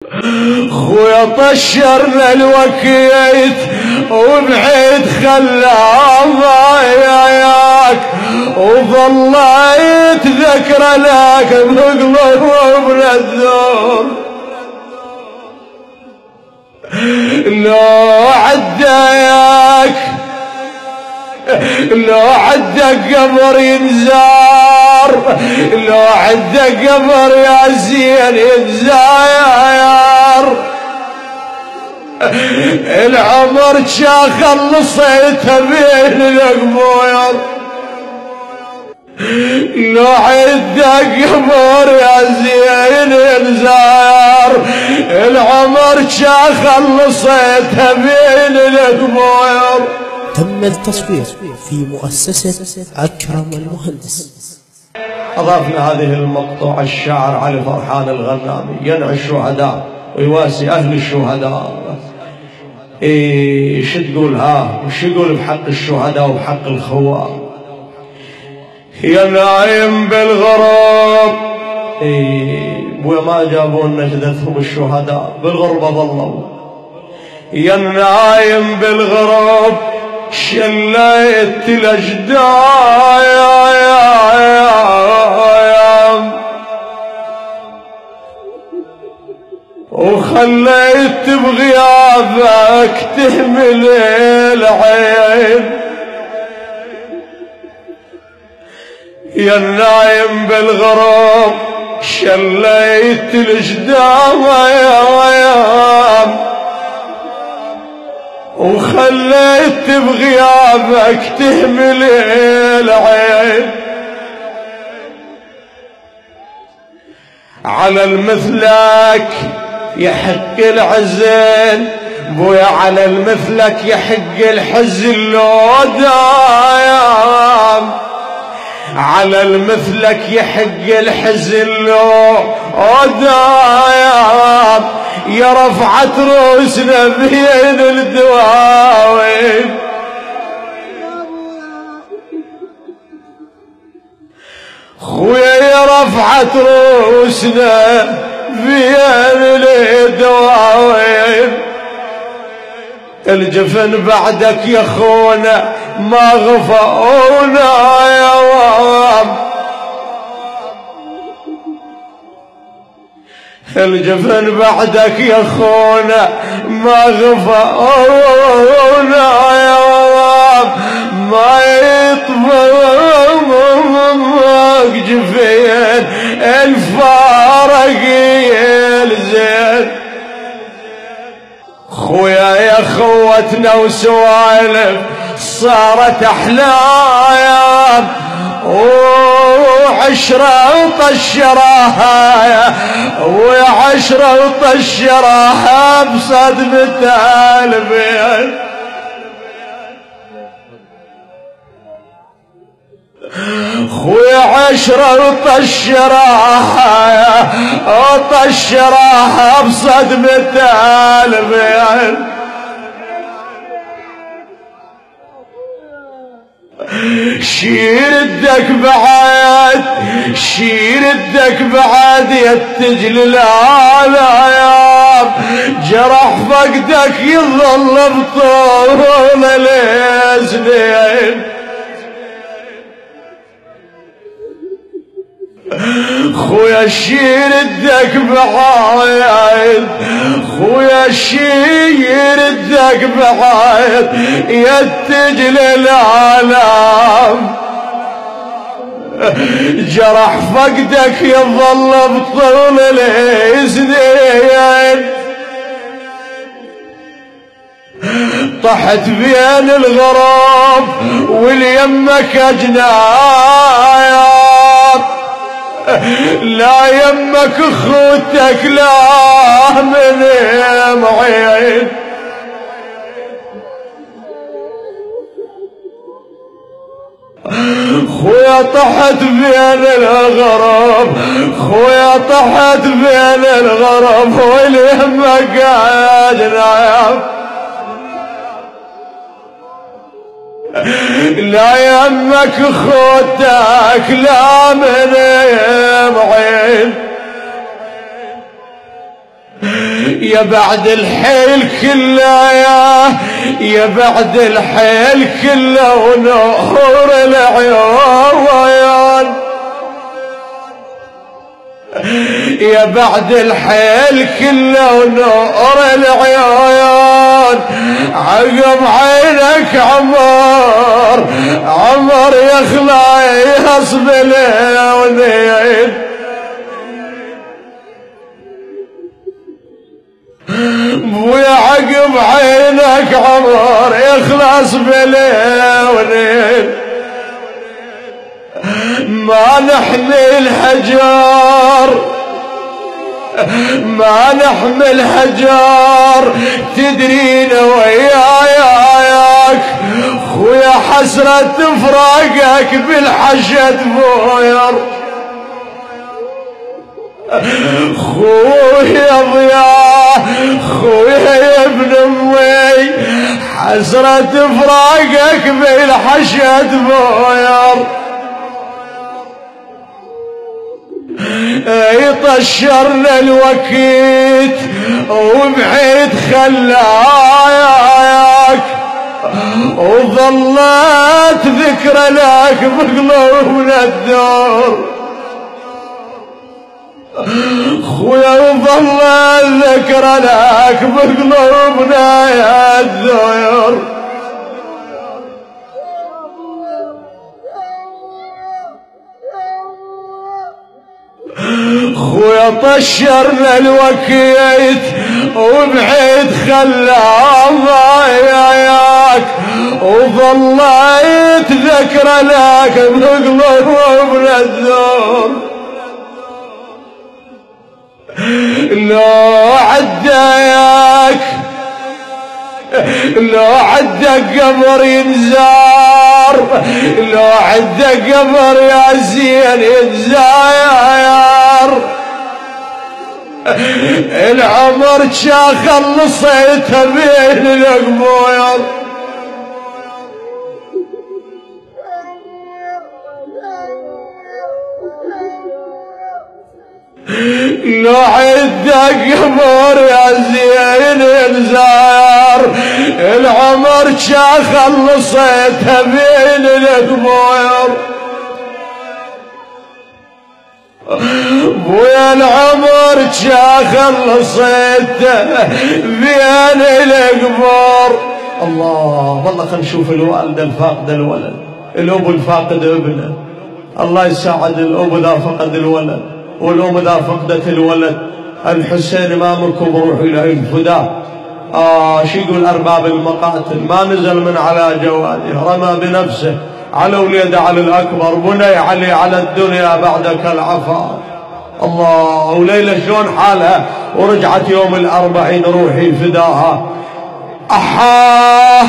خويا طشرنا الوكيت وبعيد خلاه ضايعك، وظليت ذكرى لك بقلوبنا الذور. لو عداك لو عدك قبر ينزار، لو عدك قبر يا زين ينزاير. العمر شا خلصيته بين القبور، لو عدك قبر يا زين ينزاير. العمر شا خلصيته بين القبور. تم التصوير في مؤسسة أكرم المهندس. أضافنا هذه المقطوعة الشاعر علي فرحان الغنامي ينعي الشهداء ويواسي أهل الشهداء. إيش تقول وش يقول بحق الشهداء وبحق الخوان؟ يا نايم بالغرب، بويا ما جابوا نجدتهم الشهداء بالغربة ظلوا. يا نايم بالغرب شليت الأجدايا وخليت بغيابك تهمل العين. يا النايم بالغرب شليت الأجدايا وخليت بغيابك تهمل العين. على المثلك يحق العزل بويا، على المثلك يحق الحزن لو دايم. على المثلك يحق الحزن لو دايم. يا رفعت روسنا بين الدواوين، خويا يا رفعت روسنا بين الدواوين. الجفن بعدك يا خونا ما غفونا يا وام، الجفن بعدك يا خونا ما غفونا يا وام. ما يطبق جفين الفارق الزين. خويا يا خوتنا وسوالف صارت احلام، وعشرة طشراها وعشرة طشراها بصدمة البين. خويا عشرة طشراها بصدمة البين. شير الدك بعد شير الدك بعد يتجل الآلام. جرح فقدك يظل بطول السنين. خويا شير الدك بعايد، خويا شير الدك بعايد يتجل الآلام. جرح فقدك يظل بطول السنين. طحت بين الغراب واليمك أجنايات. لا يمك اخوتك لا من معين. خويا طحت بين الغراب، خويا طحت بين الغراب واليمك أجنايات. لا يمك اخوتك لا من معين. يا بعد الحيل كله يا بعد الحيل كله ونور العيون يا بعد الحيل كله ونور العيون عقب عينك عمر يخلص بالعيونين بويا عقب عينك عمر يخلص بالعيونين ما نحمل حجار ما نحمل حجار تدرينا وياك خويا حسرة فراقك بالحشد بوير خويا ضياء خويا يا ابن امي حسرة فراقك بالحشد بوير يطشرنا الوكيت وبعيد خلاك وظلت ذكرى لك بقلوبنا الدور خويا وظلت ذكرى لك بقلوبنا يا الدور خويا طشرنا الوكيت وبعيد خلاك وظليت ذكرى لك بقلوبنا الذور لو عداك لو عدك قبر ينزار لو عدك قبر يا زين يتزاير العمر خلصيته بين القبور لو عدك قبر يا زين الزار العمر خلصيته بين القبور ويا العمر خلصيته بين القبور الله والله خلينا نشوف الوالده الفاقده الولد الاب الفاقد ابنه الله يساعد الاب اذا فقد الولد والام اذا فقدت الولد الحسين امامكم روحوا الى الفداء شو يقول ارباب المقاتل ما نزل من على جواده رمى بنفسه على وليد على الاكبر بني علي على الدنيا بعدك العفاف الله وليلة شلون حالها ورجعت يوم الأربعين روحي فداها أحاه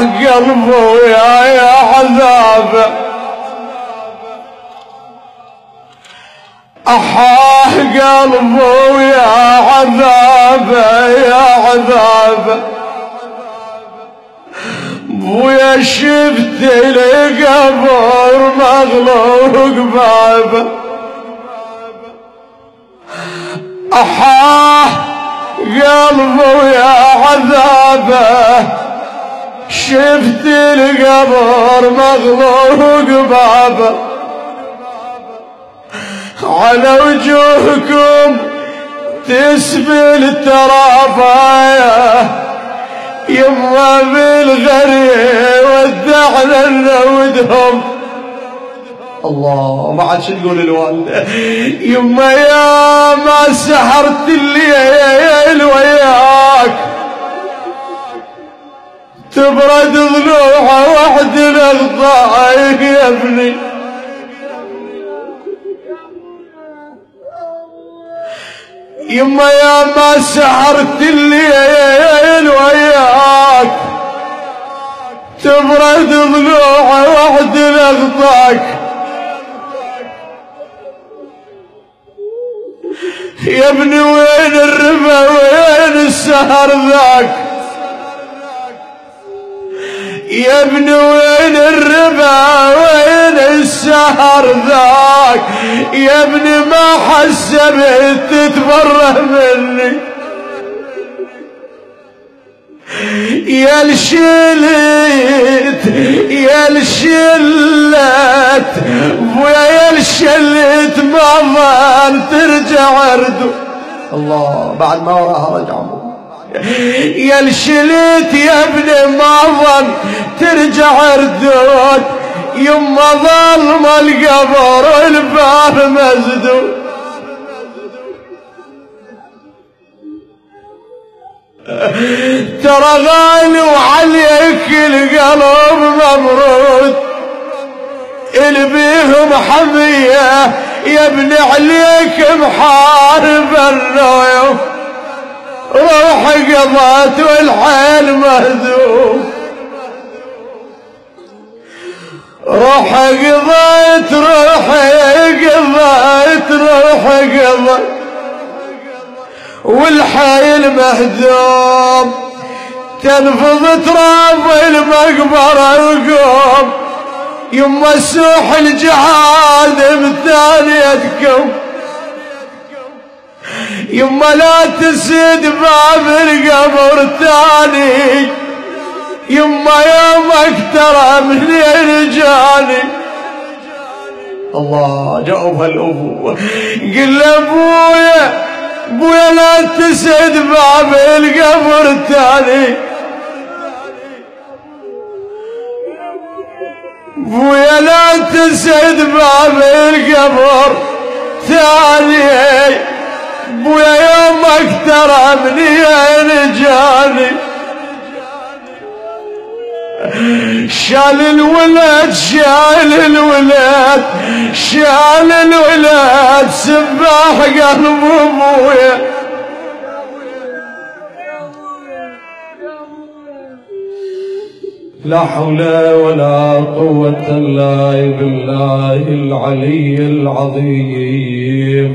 قلبه يا عذاب أحاه قلبه يا عذاب يا عذاب ويا شفت القبر مغلوق بابه أحاه قلبه يا عذابه شفت القبر مغلوق بابه على وجوهكم تسبل الترابايه يما بالغريب ودعنا نودهم الله ما عاد شو تقول الوالده يما يا ما سحرت الليل وياك تبرد ضلوعه وحد الاغضاء يا ابني يما يا ما سحرت الليل وياك تبرد ضلوعه وحد الاغضاك يا ابني وين الربا وين السهر ذاك يا ابني وين الربا وين السهر ذاك يا ابني ما حسبت تتبره مني، يا الشلت يا الشلت ويا يا الشلت ما ظل ترجع ردو. الله بعد ما وراها رجعوا. يا الشلت يا ابني ما ظل ترجع ردود، يما ظلم القبر الباب مسدود. ترى غالي وعليك القلب مبرود، اللي بيهم حمية يا ابن عليك محارب النوم، روح قضت والحيل مهزوم، روح قضيت روح قضيت روح قضيت والحيل مهزوم، تنفض تراب المقبرة وقوم، يما سوح الجهاد بثانيتكم، يما لا تسد باب القبر تاني، يما يومك ترى منين جاني. الله جاوبها الابو، قل ابويا بويا لا تسد باب القبر تاني، بويا لا تسد باب القبر ثاني، بويا يومك ترى منين جاني. شال الولد شال الولد شال الولد سباح قلب ابويا، لا حول ولا قوة إلا بالله العلي العظيم.